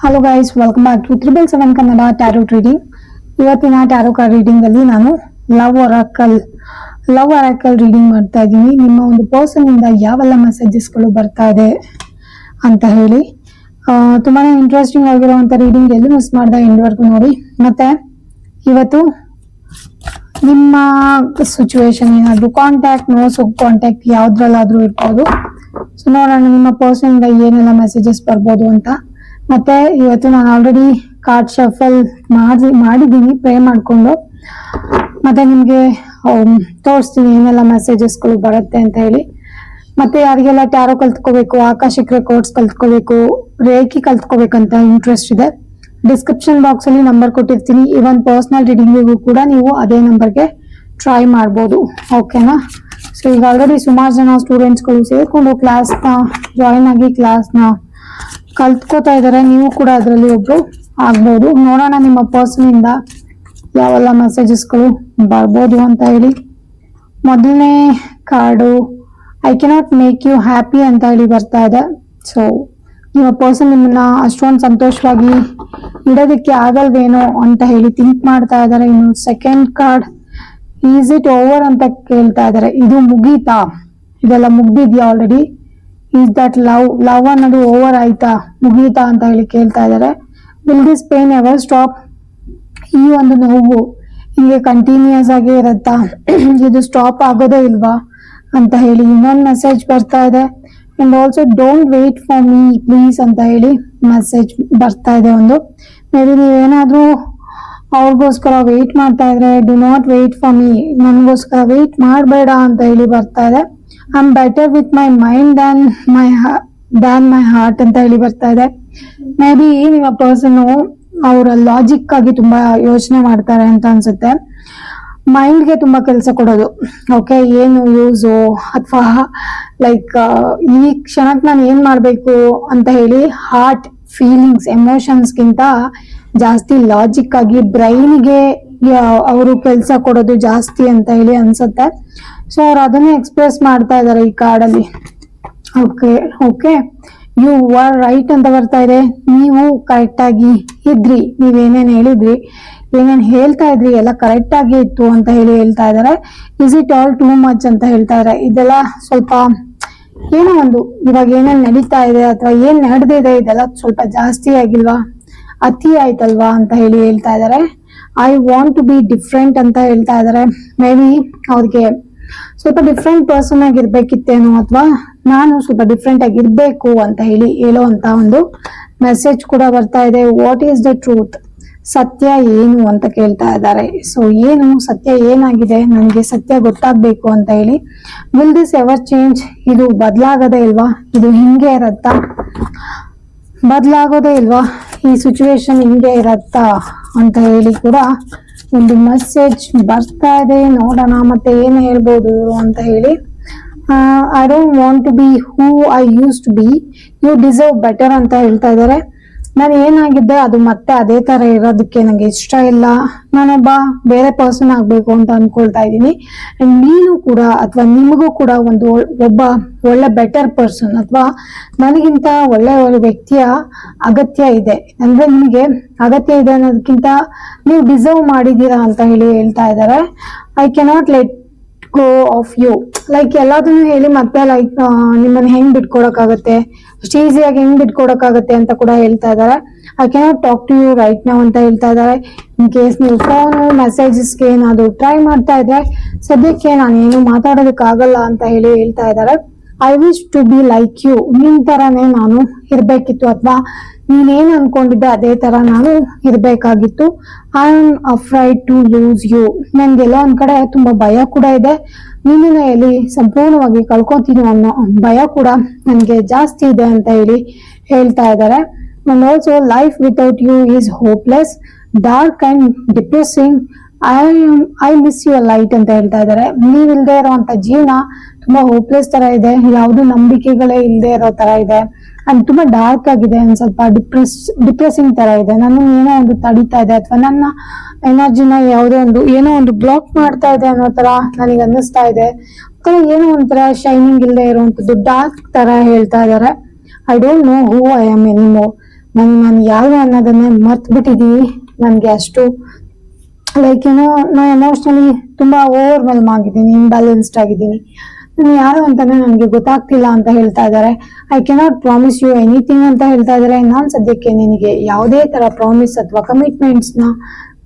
Hello guys, welcome back to 777 Kannada tarot reading. ಇವತ್ತಿನ tarot card reading ಅಲ್ಲಿ ನಾನು love ಅರಾಕಲ್ reading ಮಾಡ್ತಾ ಇದ್ದೀನಿ. ನಿಮ್ಮ ಒಂದು ಪರ್ಸನ್ ಇಂದ ಯಾವೆಲ್ಲ ಮೆಸೇಜಸ್ಗಳು ಬರ್ತಾ ಇದೆ ಅಂತ ಹೇಳಿ. ತುಂಬಾನೇ ಇಂಟ್ರೆಸ್ಟಿಂಗ್ ಆಗಿರುವಂತ ರೀಡಿಂಗ್, ಎಲ್ಲೂ ಮಿಸ್ ಮಾಡ್ದೆ ಎಂಡ್ವರೆಗೂ ನೋಡಿ. ಮತ್ತೆ ಇವತ್ತು ನಿಮ್ಮ ಸಿಚುವೇಶನ್ ಏನಾದ್ರು ಕಾಂಟ್ಯಾಕ್ಟ್, ನೋ ಸಬ್ ಕಾಂಟ್ಯಾಕ್ಟ್ ಯಾವ್ದ್ರಲ್ಲಾದ್ರೂ ಇರ್ಬೋದು. ಸೊ ನೋಡೋಣ ನಿಮ್ಮ ಪರ್ಸನ್ ಇಂದ ಏನೆಲ್ಲ ಮೆಸೇಜಸ್ ಬರ್ಬೋದು ಅಂತ. ಮತ್ತೆ ಇವತ್ತು ನಾನು ಆಲ್ರೆಡಿ ಕಾರ್ಡ್ ಶಫಲ್ ಮಾಡಿದ್ದೀನಿ ಪ್ರೇ ಮಾಡ್ಕೊಂಡು. ಮತ್ತೆ ನಿಮ್ಗೆ ತೋರಿಸ್ತೀನಿ ಏನೆಲ್ಲ ಮೆಸೇಜಸ್ಗಳು ಬರುತ್ತೆ ಅಂತ ಹೇಳಿ. ಮತ್ತೆ ಯಾರಿಗೆಲ್ಲ ಟ್ಯಾರೋ ಕಲ್ತ್ಕೋಬೇಕು, ಆಕಾಶಿಕ್ ರೆಕಾರ್ಡ್ಸ್ ಕಲ್ತ್ಕೋಬೇಕು, ರೇಖಿ ಕಲ್ತ್ಕೋಬೇಕಂತ ಇಂಟ್ರೆಸ್ಟ್ ಇದೆ, ಡಿಸ್ಕ್ರಿಪ್ಷನ್ ಬಾಕ್ಸ್ ಅಲ್ಲಿ ನಂಬರ್ ಕೊಟ್ಟಿರ್ತೀನಿ. ಇವನ್ ಪರ್ಸನಲ್ ರೀಡಿಂಗಿಗೂ ಕೂಡ ನೀವು ಅದೇ ನಂಬರ್ಗೆ ಟ್ರೈ ಮಾಡ್ಬೋದು. ಓಕೆನಾ? ಸೊ ಈಗ ಆಲ್ರೆಡಿ ಸುಮಾರು ಜನ ಸ್ಟೂಡೆಂಟ್ಸ್ಗಳು ಸೇರ್ಕೊಂಡು ಕ್ಲಾಸ್ನ ಜಾಯಿನ್ ಆಗಿ ಕ್ಲಾಸ್ನ ಕಲ್ತ್ಕೋತಾ ಇದಾರೆ. ನೀವು ಕೂಡ ಅದರಲ್ಲಿ ಒಬ್ರು ಆಗ್ಬೋದು. ನೋಡೋಣ ನಿಮ್ಮ ಪರ್ಸನ್ ಇಂದ ಯಾವೆಲ್ಲ ಮೆಸೇಜಸ್ಗಳು ಬರ್ಬೋದು ಅಂತ ಹೇಳಿ. ಮೊದಲನೇ card I cannot make you happy ಅಂತ ಹೇಳಿ ಬರ್ತಾ ಇದೆ. ಸೊ ನಿಮ್ಮ ಪರ್ಸನ್ ನಿಮ್ಮನ್ನ ಅಷ್ಟೊಂದು ಸಂತೋಷವಾಗಿ ಇಡೋದಕ್ಕೆ ಆಗಲ್ವೇನೋ ಅಂತ ಹೇಳಿ ಥಿಂಕ್ ಮಾಡ್ತಾ ಇದಾರೆ. ಇನ್ನು second card is it over ಅಂತ ಕೇಳ್ತಾ ಇದಾರೆ. ಇದು ಮುಗೀತಾ? ಇದೆಲ್ಲ ಮುಗ್ದಿದ್ಯಾ ಆಲ್ರೆಡಿ? ಈಸ್ ದಟ್ ಲವ್ ಅನ್ನೋದು ಓವರ್ ಆಯ್ತಾ, ಮುಗೀತಾ ಅಂತ ಹೇಳಿ ಕೇಳ್ತಾ ಇದಾರೆ. Will this pain ever stop? ಈ ಒಂದು ನೋವು ಹಿಂಗೆ ಕಂಟಿನ್ಯೂಸ್ ಆಗಿ ಇರತ್ತಾ, ಇದು ಸ್ಟಾಪ್ ಆಗೋದೇ ಇಲ್ವಾ ಅಂತ ಹೇಳಿ ಇನ್ನೊಂದು ಮೆಸೇಜ್ ಬರ್ತಾ ಇದೆ. And also don't wait for me please ಅಂತ ಹೇಳಿ ಮೆಸೇಜ್ ಬರ್ತಾ ಇದೆ. ಒಂದು ಮೇ ಬಿ ನೀವೇನಾದ್ರೂ ಅವ್ರಿಗೋಸ್ಕರ ವೇಟ್ ಮಾಡ್ತಾ ಇದ್ರೆ, do not wait for me, ನನಗೋಸ್ಕರ ವೇಟ್ ಮಾಡಬೇಡ ಅಂತ ಹೇಳಿ ಬರ್ತಾ ಇದೆ. I am better with my mind than my heart ಅಂತ ಹೇಳಿ ಬರ್ತಾ ಇದೆ. ಮೇ ಬಿ ನಿಮ್ಮ ಪರ್ಸನ್ ಅವರ ಲಾಜಿಕ್ ಆಗಿ ತುಂಬಾ ಯೋಚನೆ ಮಾಡ್ತಾರೆ ಅಂತ ಅನ್ಸುತ್ತೆ. ಮೈಂಡ್ಗೆ ತುಂಬಾ ಕೆಲಸ ಕೊಡೋದು. ಓಕೆ, ಏನು ಯೂಸು ಅಥವಾ ಲೈಕ್ ಈ ಕ್ಷಣಕ್ಕೆ ನಾನು ಏನ್ ಮಾಡ್ಬೇಕು ಅಂತ ಹೇಳಿ ಹಾರ್ಟ್ ಫೀಲಿಂಗ್ಸ್ ಎಮೋಷನ್ಸ್ಗಿಂತ ಜಾಸ್ತಿ ಲಾಜಿಕ್ ಆಗಿ ಬ್ರೈನ್ಗೆ ಅವರು ಕೆಲಸ ಕೊಡೋದು ಜಾಸ್ತಿ ಅಂತ ಹೇಳಿ ಅನ್ಸುತ್ತೆ. ಸೊ ಅವ್ರು ಅದನ್ನೇ ಎಕ್ಸ್ಪ್ರೆಸ್ ಮಾಡ್ತಾ ಇದಾರೆ ಈ ಕಾರ್ಡಲ್ಲಿ. ಓಕೆ, ಯು ಆರ್ ರೈಟ್ ಅಂತ ಬರ್ತಾ ಇದೆ. ನೀವು ಕರೆಕ್ಟ್ ಆಗಿ ಇದ್ರಿ, ನೀವೇನೇನ್ ಹೇಳಿದ್ರಿ, ಏನೇನ್ ಹೇಳ್ತಾ ಇದ್ರಿ ಎಲ್ಲ ಕರೆಕ್ಟ್ ಆಗಿ ಇತ್ತು ಅಂತ ಹೇಳಿ ಹೇಳ್ತಾ ಇದಾರೆ. Is it all too much ಅಂತ ಹೇಳ್ತಾ ಇದಾರೆ. ಇದೆಲ್ಲ ಸ್ವಲ್ಪ ಏನೋ ಒಂದು ಇವಾಗ ಏನೇನ್ ನಡೀತಾ ಇದೆ ಅಥವಾ ಏನ್ ನಡೆದಿದೆ ಇದೆಲ್ಲ ಸ್ವಲ್ಪ ಜಾಸ್ತಿ ಆಗಿಲ್ವಾ, ಅತಿ ಆಯ್ತಲ್ವಾ ಅಂತ ಹೇಳಿ ಹೇಳ್ತಾ ಇದಾರೆ. I want to be different ಅಂತ ಹೇಳ್ತಾ ಇದಾರೆ. ಮೇ ಬಿ ಅವ್ರಿಗೆ ಸ್ವಲ್ಪ ಡಿಫ್ರೆಂಟ್ ಪರ್ಸನ್ ಆಗಿರ್ಬೇಕಿತ್ತೇನೋ, ಅಥವಾ ನಾನು ಸ್ವಲ್ಪ ಡಿಫ್ರೆಂಟ್ ಆಗಿರ್ಬೇಕು ಅಂತ ಹೇಳಿ ಹೇಳೋ ಅಂತ ಒಂದು ಮೆಸೇಜ್ ಕೂಡ ಬರ್ತಾ ಇದೆ. What is the truth? ಸತ್ಯ ಏನು ಅಂತ ಕೇಳ್ತಾ ಇದ್ದಾರೆ. ಸೊ ಏನು ಸತ್ಯ, ಏನಾಗಿದೆ, ನನಗೆ ಸತ್ಯ ಗೊತ್ತಾಗ್ಬೇಕು ಅಂತ ಹೇಳಿ. Will this ever change? ಇದು ಬದಲಾಗದೇ ಇಲ್ವಾ? ಇದು ಹಿಂಗೆ ಇರತ್ತಾ? ಬದಲಾಗೋದೇ ಇಲ್ವಾ? ಈ ಸಿಚುವೇಶನ್ ಹಿಂಗೆ ಇರತ್ತಾ ಅಂತ ಹೇಳಿ ಕೂಡ ಒಂದು ಮೆಸೇಜ್ ಬರ್ತಾ ಇದೆ. ನೋಡೋಣ ಮತ್ತೆ ಏನ್ ಹೇಳ್ಬೋದು ಅಂತ ಹೇಳಿ. I don't want to be who I use to be, you deserve better ಅಂತ ಹೇಳ್ತಾ ಇದಾರೆ. ನಾನು ಏನಾಗಿದ್ದೆ ಅದು ಮತ್ತೆ ಅದೇ ತರ ಇರೋದಕ್ಕೆ ನಂಗೆ ಇಷ್ಟ ಇಲ್ಲ. ನಾನೊಬ್ಬ ಬೇರೆ ಪರ್ಸನ್ ಆಗ್ಬೇಕು ಅಂತ ಅನ್ಕೊಳ್ತಾ ಇದ್ದೀನಿ. ಅಂಡ್ ನೀನು ಕೂಡ ಅಥವಾ ನಿಮಗೂ ಕೂಡ ಒಬ್ಬ ಒಳ್ಳೆ ಬೆಟರ್ ಪರ್ಸನ್ ಅಥವಾ ನನಗಿಂತ ಒಳ್ಳೆ ವ್ಯಕ್ತಿಯ ಅಗತ್ಯ ಇದೆ. ಅಂದ್ರೆ ನಿಮಗೆ ಅಗತ್ಯ ಇದೆ ಅನ್ನೋದಕ್ಕಿಂತ ನೀವು ಡಿಸರ್ವ್ ಮಾಡಿದೀರಾ ಅಂತ ಹೇಳಿ ಹೇಳ್ತಾ ಇದ್ದಾರೆ. I cannot let go of you, like ಎಲ್ಲದನ್ನು ಹೇಳಿ ಮತ್ತೆ ಲೈಕ್ ನಿಮ್ಮನ್ನ ಹೆಂಗ್ ಬಿಟ್ಕೊಡಕ್ಕಾಗತ್ತೆ, ಅಷ್ಟು ಈಸಿಯಾಗಿ ಹೆಂಗ್ ಬಿಟ್ಕೊಡಕ್ಕಾಗತ್ತೆ ಅಂತ ಕೂಡ ಹೇಳ್ತಾ ಇದಾರೆ. I cannot talk to you right now ಅಂತ ಹೇಳ್ತಾ ಇದಾರೆ. ಇನ್ ಕೇಸ್ ನೀವು ಫೋನ್ ಮೆಸೇಜಸ್ಗೆ ಏನಾದ್ರು ಟ್ರೈ ಮಾಡ್ತಾ ಇದ್ರೆ ಸದ್ಯಕ್ಕೆ ನಾನೇನು ಮಾತಾಡೋದಕ್ಕಾಗಲ್ಲ ಅಂತ ಹೇಳಿ ಹೇಳ್ತಾ ಇದಾರೆ. I wish to be like you, ನಿನ್ ತರಾನೇ ನಾನು ಇರ್ಬೇಕಿತ್ತು ಅಥವಾ ನೀನೇನ್ ಅನ್ಕೊಂಡಿದ್ದೆ ಅದೇ ತರ ನಾನು ಇರ್ಬೇಕಾಗಿತ್ತು. I am afraid to lose you, ನನ್ಗೆಲ್ಲ ಒಂದ್ ಕಡೆ ತುಂಬಾ ಭಯ ಕೂಡ ಇದೆ. ನೀನಿನ ಎಲ್ಲಿ ಸಂಪೂರ್ಣವಾಗಿ ಕಳ್ಕೊತೀನಿ ಅನ್ನೋ ಭಯ ಕೂಡ ನನ್ಗೆ ಜಾಸ್ತಿ ಇದೆ ಅಂತ ಹೇಳಿ ಹೇಳ್ತಾ ಇದ್ದಾರೆ. And also life without you is hopeless, dark and depressing, I miss your light ಅಂತ ಹೇಳ್ತಾ ಇದ್ದಾರೆ. ನೀವಿಲ್ದೇ ಇರೋಂತ ಜೀವನ ತುಂಬಾ ಹೋಪ್ಲೆಸ್ ತರ ಇದೆ, ಯಾವ್ದು ನಂಬಿಕೆಗಳೇ ಇಲ್ಲದೆ ಇರೋ ತರ ಇದೆ, ಅಂಡ್ ತುಂಬಾ ಡಾರ್ಕ್ ಆಗಿದೆ, ಒಂದ್ ಸ್ವಲ್ಪ ಡಿಪ್ರೆಸಿಂಗ್ ತರ ಇದೆ. ನನ್ನ ಏನೋ ಒಂದು ತಡೀತಾ ಇದೆ ಅಥವಾ ನನ್ನ ಎನರ್ಜಿನ ಏನೋ ಒಂದು ಬ್ಲಾಕ್ ಮಾಡ್ತಾ ಇದೆ ಅನ್ನೋ ತರ ನನಗೆ ಅನ್ನಿಸ್ತಾ ಇದೆ. ಏನೋ ಒಂಥರ ಶೈನಿಂಗ್ ಇಲ್ಲದೆ ಇರುವಂತದ್ದು ಡಾರ್ಕ್ ತರ ಹೇಳ್ತಾ ಇದಾರೆ. I don't no who I am anymore, ನಾನು ಯಾರು ಅನ್ನೋದನ್ನೇ ಮರ್ತ್ ಬಿಟ್ಟಿದೀನಿ. ನನ್ಗೆ ಅಷ್ಟು ಲೈಕ್ ಏನೋ ನಾನು ಎಮೋಷನಲಿ ತುಂಬಾ ಓವರ್ವೆಲ್ಮ್ ಆಗಿದ್ದೀನಿ, ಇಂಬ್ಯಾಲೆನ್ಸ್ಡ್ ಆಗಿದ್ದೀನಿ. ನಾನು ಯಾರು ಅಂತಾನೆ ನನಗೆ ಗೊತ್ತಾಗ್ತಿಲ್ಲ ಅಂತ ಹೇಳ್ತಾ ಇದ್ದಾರೆ. I cannot promise you anything ಅಂತ ಹೇಳ್ತಾ ಇದ್ದಾರೆ. ನಾನ್ ಸದ್ಯಕ್ಕೆ ನಿನಗೆ ಯಾವುದೇ ತರ ಪ್ರಾಮಿಸ್ ಅಥವಾ ಕಮಿಟ್ಮೆಂಟ್ಸ್ ನ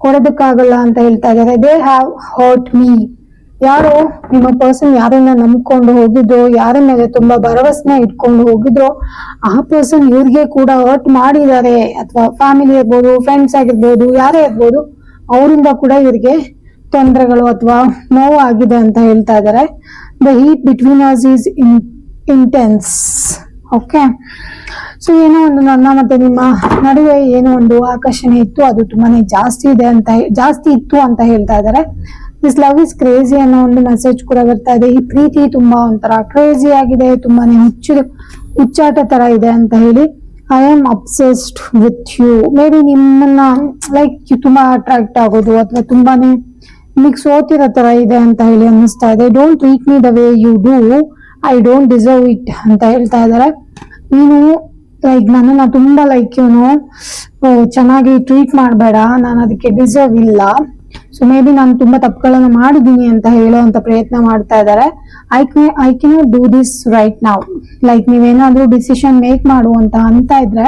ಕೊಡೋದಕ್ಕಾಗಲ್ಲ ಅಂತ ಹೇಳ್ತಾ ಇದ್ದಾರೆ. They have hurt me. ಯಾರು ನಿಮ್ಮ ಪರ್ಸನ್ ಯಾರನ್ನ ನಂಬ್ಕೊಂಡು ಹೋಗಿದ್ರು, ಯಾರ ಮೇಲೆ ತುಂಬಾ ಭರವಸೆನ ಇಟ್ಕೊಂಡು ಹೋಗಿದ್ರು, ಆ ಪರ್ಸನ್ ಇವ್ರಿಗೆ ಕೂಡ ಹರ್ಟ್ ಮಾಡಿದ್ದಾರೆ. ಅಥವಾ ಫ್ಯಾಮಿಲಿ ಇರ್ಬೋದು, ಫ್ರೆಂಡ್ಸ್ ಆಗಿರ್ಬೋದು, ಯಾರೇ ಇರ್ಬೋದು, ಅವರಿಂದ ಕೂಡ ಇವ್ರಿಗೆ ತೊಂದರೆಗಳು ಅಥವಾ ನೋವು ಆಗಿದೆ ಅಂತ ಹೇಳ್ತಾ ಇದ್ದಾರೆ. The heat between us is intense. Okay, so ಏನೋ ಒಂದು ನನ್ನ ಮತ್ತೆ ನಿಮ್ಮ ನಡುವೆ ಏನೋ ಒಂದು ಆಕರ್ಷಣೆ ಇತ್ತು, ಅದು ತುಂಬಾನೇ ಜಾಸ್ತಿ ಇತ್ತು ಅಂತ ಹೇಳ್ತಾ ಇದ್ದಾರೆ. ದಿಸ್ ಲವ್ ಇಸ್ ಕ್ರೇಜಿ ಅನ್ನೋ ಒಂದು ಮೆಸೇಜ್ ಕೂಡ ಬರ್ತಾ ಇದೆ. ಈ ಪ್ರೀತಿ ತುಂಬಾ ಒಂಥರ ಕ್ರೇಜಿ ಆಗಿದೆ, ತುಂಬಾನೇ ಹುಚ್ಚಾಟ ತರ ಇದೆ ಅಂತ ಹೇಳಿ. I am obsessed with you. Maybe ನಿಮ್ಮನ್ನ ಲೈಕ್ ತುಂಬಾ ಅಟ್ರಾಕ್ಟ್ ಆಗೋದು ಅಥವಾ ತುಂಬಾನೇ ನಿಮಗೆ ಸೋತಿರೋ ತರ ಇದೆ ಅಂತ ಹೇಳಿ ಅನ್ನಿಸ್ತಾ ಇದೆ. Don't treat me the way you do, I don't deserve it ಅಂತ ಹೇಳ್ತಾ ಇದ್ದಾರೆ. ನೀನು ಲೈಕ್ ನನ್ನನ್ನ ತುಂಬಾ ಲೈಕ್ ಇವನು ಚೆನ್ನಾಗಿ ಟ್ರೀಟ್ ಮಾಡಬೇಡ, ನಾನು ಅದಕ್ಕೆ ಡಿಸರ್ವ್ ಇಲ್ಲ. ಸೊ ಮೇ ಬಿ ನಾನು ತುಂಬಾ ತಪ್ಪುಗಳನ್ನ ಮಾಡಿದೀನಿ ಅಂತ ಹೇಳುವಂತ ಪ್ರಯತ್ನ ಮಾಡ್ತಾ ಇದ್ದಾರೆ. I cannot do this right ನಾವ್. ಲೈಕ್ ನೀವೇನಾದ್ರೂ ಡಿಸಿಷನ್ ಮೇಕ್ ಮಾಡುವಂತ ಅಂತ ಇದ್ರೆ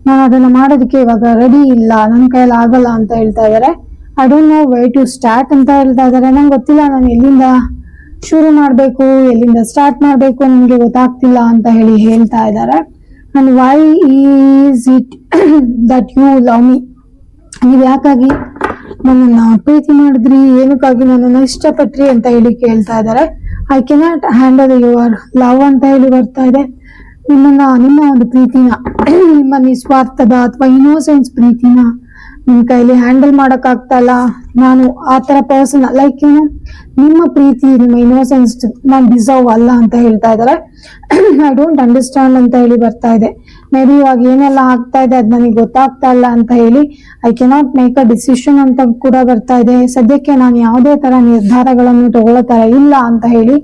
ನಾನು ಅದನ್ನ ಮಾಡೋದಕ್ಕೆ ಇವಾಗ ರೆಡಿ ಇಲ್ಲ, ನನ್ನ ಕೈಯಲ್ಲಿ ಆಗಲ್ಲ ಅಂತ ಹೇಳ್ತಾ ಇದ್ದಾರೆ. I don't know way to start ಅಂತ ಹೇಳ್ತಾ ಇದ್ದಾರೆ. ನಂಗೆ ಗೊತ್ತಿಲ್ಲ ನಾನು ಎಲ್ಲಿಂದ ಶುರು ಮಾಡ್ಬೇಕು, ಎಲ್ಲಿಂದ ಸ್ಟಾರ್ಟ್ ಮಾಡ್ಬೇಕು, ನನ್ಗೆ ಗೊತ್ತಾಗ್ತಿಲ್ಲ ಅಂತ ಹೇಳಿ ಹೇಳ್ತಾ ಇದ್ದಾರೆ. And why is it that you love me. ನೀವ್ ಯಾಕಾಗಿ ನನ್ನನ್ನ ಪ್ರೀತಿ ಮಾಡಿದ್ರಿ, ಏನಕ್ಕಾಗಿ ನನ್ನನ್ನ ಇಷ್ಟಪಟ್ರಿ ಅಂತ ಹೇಳಿ ಕೇಳ್ತಾ ಇದ್ದಾರೆ. I cannot handle your love ಅಂತ ಹೇಳಿ ಬರ್ತಾ ಇದೆ. ನಿಮ್ಮ ಒಂದು ಪ್ರೀತಿನ, ನಿಮ್ಮ ನಿಸ್ವಾರ್ಥದ ಅಥವಾ ಇನ್ನೋಸೆನ್ಸ್ ಪ್ರೀತಿನ ನಿಮ್ ಕೈಲಿ ಹ್ಯಾಂಡಲ್ ಮಾಡಕ್ ಆಗ್ತಾ ಇಲ್ಲ. ನಾನು ಆ ತರ ಪರ್ಸನ್ ಲೈಕ್ ಏನು ನಿಮ್ಮ ಪ್ರೀತಿ, ನಿಮ್ಮ ಇನ್ನೋಸೆನ್ಸ್ ನಾನ್ ಡಿಸರ್ವ್ ಅಲ್ಲ ಅಂತ ಹೇಳ್ತಾ ಇದಾರೆ. ಐ ಡೋಂಟ್ ಅಂಡರ್ಸ್ಟ್ಯಾಂಡ್ ಅಂತ ಹೇಳಿ ಬರ್ತಾ ಇದೆ. ಮೇ ಬಿ ಇವಾಗ ಏನೆಲ್ಲ ಆಗ್ತಾ ಇದೆ ಅದ್ ನನಗೆ ಗೊತ್ತಾಗ್ತಾ ಇಲ್ಲ ಅಂತ ಹೇಳಿ I cannot make a decision ಅಂತ ಕೂಡ ಬರ್ತಾ ಇದೆ. ಸದ್ಯಕ್ಕೆ ನಾನು ಯಾವುದೇ ತರ ನಿರ್ಧಾರಗಳನ್ನು ತಗೊಳ್ಳೋ ತರ ಇಲ್ಲ ಅಂತ ಹೇಳಿ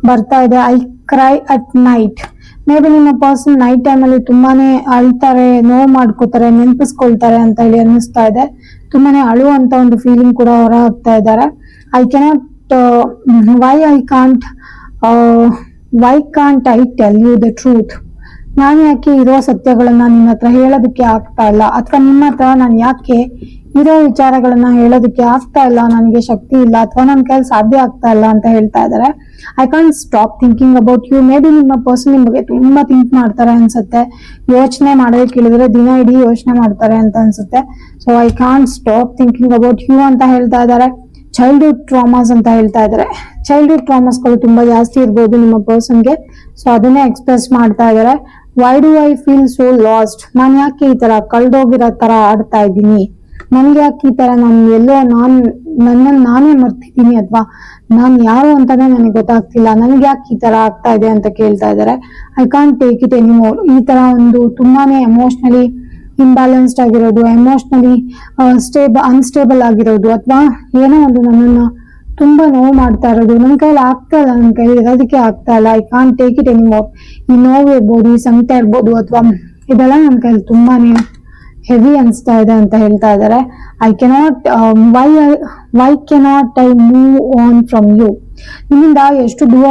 ಬರ್ತಾ ಇದೆ. I CRY at night. May be ನಿಮ್ಮ ಪರ್ಸನ್ ನೈಟ್ ಟೈಮ್ ಅಲ್ಲಿ ತುಂಬಾನೇ ಅಳ್ತಾರೆ, ನೋವು ಮಾಡ್ಕೋತಾರೆ, ನೆನಪಿಸ್ಕೊಳ್ತಾರೆ ಅಂತ ಹೇಳಿ ಅನ್ನಿಸ್ತಾ ಇದೆ. ತುಂಬಾನೇ ಅಳುವಂತ ಒಂದು ಫೀಲಿಂಗ್ ಕೂಡ ಹೊರ ಹಾಕ್ತಾ ಇದ್ದಾರೆ. I cannot why can't I tell you the truth. ನಾನು ಯಾಕೆ ಇರೋ ಸತ್ಯಗಳನ್ನ ನಿನ್ನ ಹತ್ರ ಹೇಳೋದಕ್ಕೆ ಆಗ್ತಾ ಇಲ್ಲ, ಅಥವಾ ನಿಮ್ಮ ಹತ್ರ ನಾನು ಯಾಕೆ ಇರೋ ವಿಚಾರಗಳನ್ನ ಹೇಳೋದಕ್ಕೆ ಆಗ್ತಾ ಇಲ್ಲ, ನನಗೆ ಶಕ್ತಿ ಇಲ್ಲ ಅಥವಾ ನನ್ನ ಕೈಲಿ ಸಾಧ್ಯ ಆಗ್ತಾ ಇಲ್ಲ ಅಂತ ಹೇಳ್ತಾ ಇದ್ದಾರೆ. I can't stop thinking about you. Maybe ನಿಮ್ಮ ಪರ್ಸನ್ ನಿಮ್ ಬಗ್ಗೆ ತುಂಬಾ ಥಿಂಕ್ ಮಾಡ್ತಾರೆ ಅನ್ಸುತ್ತೆ. ಯೋಚನೆ ಮಾಡೋದಕ್ಕೆ ಕೇಳಿದ್ರೆ ದಿನ ಇಡೀ ಯೋಚನೆ ಮಾಡ್ತಾರೆ ಅಂತ ಅನ್ಸುತ್ತೆ. So I can't stop thinking about you ಅಂತ ಹೇಳ್ತಾ ಇದ್ದಾರೆ. ಚೈಲ್ಡ್ಹುಡ್ ಟ್ರಾಮಾಸ್ ಅಂತ ಹೇಳ್ತಾ ಇದ್ದಾರೆ. ಚೈಲ್ಡ್ಹುಡ್ ಟ್ರಾಮಾಸ್ಗಳು ತುಂಬಾ ಜಾಸ್ತಿ ಇರ್ಬೋದು ನಿಮ್ಮ ಪರ್ಸನ್ಗೆ. ಸೊ ಅದನ್ನೇ ಎಕ್ಸ್ಪ್ರೆಸ್ ಮಾಡ್ತಾ ಇದ್ದಾರೆ. Why do I feel so last. ನಾನು ಯಾಕೆ ಈ ತರ ಕಳ್ದೋಗಿರೋ ತರ ಆಡ್ತಾ ಇದ್ದೀನಿ, ನನ್ಗೆ ಯಾಕೆ ಈ ತರ ನನ್ನನ್ನು ನಾನೇ ಮರ್ತಿದ್ದೀನಿ, ಅಥವಾ ನಾನ್ ಯಾರು ಅಂತಾನೆ ನನಗೆ ಗೊತ್ತಾಗ್ತಿಲ್ಲ, ನನ್ಗೆ ಯಾಕೆ ಈ ತರ ಆಗ್ತಾ ಇದೆ ಅಂತ ಕೇಳ್ತಾ ಇದ್ದಾರೆ. I can't take it anymore. ಈ ತರ ಒಂದು ತುಂಬಾನೇ ಎಮೋಷನಲಿ ಇಂಬ್ಯಾಲೆನ್ಸ್ಡ್ ಆಗಿರೋದು, ಎಮೋಷನಲಿ ಅನ್ಸ್ಟೇಬಲ್ ಆಗಿರೋದು, ಅಥವಾ ಏನೋ ಒಂದು ನನ್ನನ್ನ ತುಂಬಾ ನೋವು ಮಾಡ್ತಾ ಇರೋದು ನನ್ನ ಕೈಲಿ ಆಗ್ತಾ ಇಲ್ಲ, ನನ್ನ ಕೈಲಿ ಇರೋದಕ್ಕೆ ಆಗ್ತಾ ಇಲ್ಲ. I can't take it anymore. ಈ ನೋವು ಇರ್ಬೋದು, ಈ ಸಂಕಟ ಇರ್ಬೋದು, ಅಥವಾ ಇದೆಲ್ಲ ನನ್ನ ಕೈಲಿ ತುಂಬಾನೇ ಹೆವಿ ಅನ್ಸ್ತಾ ಇದೆ ಅಂತ ಹೇಳ್ತಾ ಇದ್ದಾರೆ. I cannot why cannot I move on from you. ನಿಮ್ಮಿಂದ ಎಷ್ಟು ದೂರ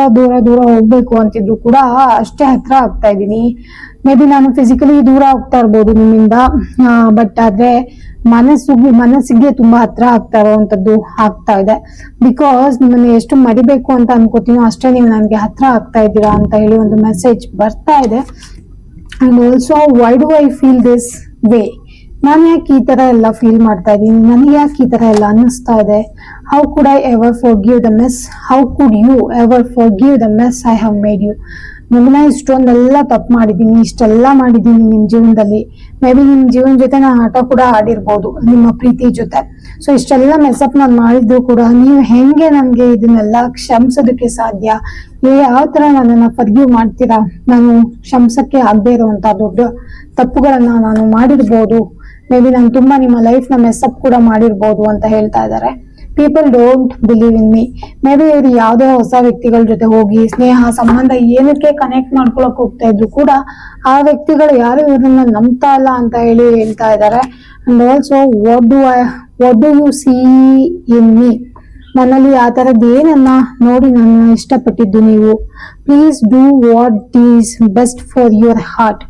ಹೋಗ್ಬೇಕು ಅಂತಿದ್ರು ಕೂಡ ಅಷ್ಟೇ ಹತ್ರ ಆಗ್ತಾ ಇದ್ದೀನಿ. ಮೇ ಬಿ ನಾನು ಫಿಸಿಕಲಿ ದೂರ ಹೋಗ್ತಾ ಇರ್ಬೋದು ನಿಮ್ಮಿಂದ, ಬಟ್ ಆದ್ರೆ ಮನಸ್ಸಿಗೆ ತುಂಬಾ ಹತ್ರ ಆಗ್ತಾ ಇರುವಂತದ್ದು ಆಗ್ತಾ ಇದೆ. ಬಿಕಾಸ್ ನಿಮ್ಮನ್ನ ಎಷ್ಟು ಮರಿಬೇಕು ಅಂತ ಅನ್ಕೋತೀನೋ ಅಷ್ಟೇ ನೀವು ನನಗೆ ಹತ್ರ ಆಗ್ತಾ ಇದ್ದೀರಾ ಅಂತ ಹೇಳಿ ಒಂದು ಮೆಸೇಜ್ ಬರ್ತಾ ಇದೆ. And also why do I feel this way. ನಾನು ಯಾಕೆ ಈ ತರ ಎಲ್ಲ ಫೀಲ್ ಮಾಡ್ತಾ ಇದ್ದೀನಿ, ನನಗೆ ಯಾಕೆ ಈ ತರ ಎಲ್ಲ ಅನ್ನಿಸ್ತಾ ಇದೆ. How could I ever forgive the mess, how could you ever forgive the mess I have made you. ನಿಮ್ಮನ್ನ ಇಷ್ಟೊಂದೆಲ್ಲ ತಪ್ಪು ಮಾಡಿದ್ದೀನಿ, ಇಷ್ಟೆಲ್ಲ ಮಾಡಿದ್ದೀನಿ ನಿಮ್ ಜೀವನದಲ್ಲಿ. ಮೇ ಬಿ ನಿಮ್ ಜೀವನ ಜೊತೆ ನಾನು ಆಟ ಕೂಡ ಆಡಿರ್ಬೋದು ನಿಮ್ಮ ಪ್ರೀತಿ ಜೊತೆ. ಸೊ ಇಷ್ಟೆಲ್ಲ ಮೆಸಪ್ ನಾನು ಮಾಡಿದ್ರು ಕೂಡ ನೀವು ಹೆಂಗೆ ನನ್ಗೆ ಇದನ್ನೆಲ್ಲ ಕ್ಷಮಿಸೋದಕ್ಕೆ ಸಾಧ್ಯ, ಯಾವ ತರ ನನ್ನನ್ನ ಫರ್ಗಿವ್ ಮಾಡ್ತೀರಾ. ನಾನು ಕ್ಷಮಿಸಕ್ಕೆ ಆಗದೆ ಇರುವಂತ ದೊಡ್ಡ ತಪ್ಪುಗಳನ್ನ ನಾನು ಮಾಡಿರ್ಬೋದು. ಮೇ ಬಿ ನಾನು ತುಂಬಾ ನಿಮ್ಮ ಲೈಫ್ ನ ಮೆಸಪ್ ಕೂಡ ಮಾಡಿರ್ಬೋದು ಅಂತ ಹೇಳ್ತಾ ಇದ್ದಾರೆ. People don't believe in me. May be ಇವ್ರು ಯಾವುದೇ ಹೊಸ ವ್ಯಕ್ತಿಗಳ ಜೊತೆ ಹೋಗಿ ಸ್ನೇಹ ಸಂಬಂಧ ಏನಕ್ಕೆ ಕನೆಕ್ಟ್ ಮಾಡ್ಕೊಳಕ್ ಹೋಗ್ತಾ ಇದ್ರು ಕೂಡ ಆ ವ್ಯಕ್ತಿಗಳು ಯಾರು ಇವ್ರನ್ನ ನಂಬ್ತಾ ಇಲ್ಲ ಅಂತ ಹೇಳಿ ಹೇಳ್ತಾ ಇದ್ದಾರೆ. And also what do U C in me, ನನ್ನಲ್ಲಿ ಆ ತರದ್ದು ಏನನ್ನ ನೋಡಿ ನನ್ನ ಇಷ್ಟಪಟ್ಟಿದ್ದು ನೀವು. Please do what is best for your heart,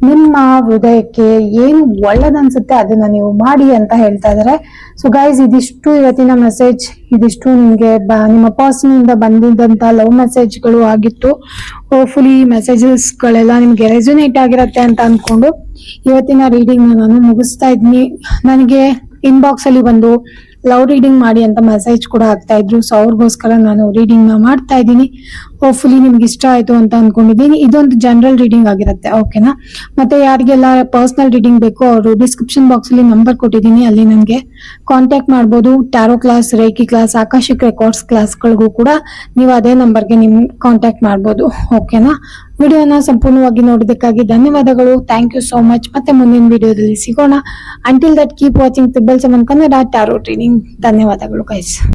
ನಿಮ್ಮ ಹೃದಯಕ್ಕೆ ಏನು ಒಳ್ಳೇದನ್ಸುತ್ತೆ ಅದನ್ನ ನೀವು ಮಾಡಿ ಅಂತ ಹೇಳ್ತಾ ಇದಾರೆ. ಸೊ ಗೈಸ್, ಇದಿಷ್ಟು ಇವತ್ತಿನ ಮೆಸೇಜ್. ಇದಿಷ್ಟು ನಿಮ್ಗೆ ನಿಮ್ಮ ಪರ್ಸನ್ ಇಂದ ಬಂದಿದ್ದಂತ ಲವ್ ಮೆಸೇಜ್ಗಳು ಆಗಿತ್ತು. ಹೋಪ್ಫುಲಿ ಈ ಮೆಸೇಜಸ್ ಗಳೆಲ್ಲ ನಿಮ್ಗೆ ರೆಸೊನೇಟ್ ಆಗಿರತ್ತೆ ಅಂತ ಅನ್ಕೊಂಡು ಇವತ್ತಿನ ರೀಡಿಂಗ್ ನಾನು ಮುಗಿಸ್ತಾ ಇದ್ದೀನಿ. ನನಗೆ ಇನ್ಬಾಕ್ಸ್ ಅಲ್ಲಿ ಬಂದು ಲವ್ ರೀಡಿಂಗ್ ಮಾಡಿ ಅಂತ ಮೆಸೇಜ್ ಕೂಡ ಆಗ್ತಾ ಇದ್ರು. ಸೊ ಅವ್ರಿಗೋಸ್ಕರ ನಾನು ರೀಡಿಂಗ್ ನ ಮಾಡ್ತಾ ಇದ್ದೀನಿ. ಹೋಪ್ಫುಲಿ ನಿಮ್ಗೆ ಇಷ್ಟ ಆಯ್ತು ಅಂತ ಅನ್ಕೊಂಡಿದ್ದೀನಿ. ಇದೊಂದು ಜನರಲ್ ರೀಡಿಂಗ್ ಆಗಿರುತ್ತೆ, ಓಕೆನಾ. ಮತ್ತೆ ಯಾರಿಗೆಲ್ಲ ಪರ್ಸನಲ್ ರೀಡಿಂಗ್ ಬೇಕು ಅವರು ಡಿಸ್ಕ್ರಿಪ್ಷನ್ ಬಾಕ್ಸ್ ಅಲ್ಲಿ ನಂಬರ್ ಕೊಟ್ಟಿದ್ದೀನಿ, ಅಲ್ಲಿ ನನಗೆ ಕಾಂಟ್ಯಾಕ್ಟ್ ಮಾಡ್ಬೋದು. Tarot class, reiki class, akashic records ಕ್ಲಾಸ್ಗಳಿಗೂ ಕೂಡ ನೀವು ಅದೇ ನಂಬರ್ಗೆ ನಿಮ್ ಕಾಂಟ್ಯಾಕ್ಟ್ ಮಾಡ್ಬೋದು, ಓಕೆನಾ. ವಿಡಿಯೋನ ಸಂಪೂರ್ಣವಾಗಿ ನೋಡಿದ್ದಕ್ಕಾಗಿ ಧನ್ಯವಾದಗಳು. Thank you so much. ಮತ್ತೆ ಮುಂದಿನ ವಿಡಿಯೋದಲ್ಲಿ ಸಿಗೋಣ. Until that keep watching 777 Kannada tarot reading. ಧನ್ಯವಾದಗಳು ಗೈಸ್.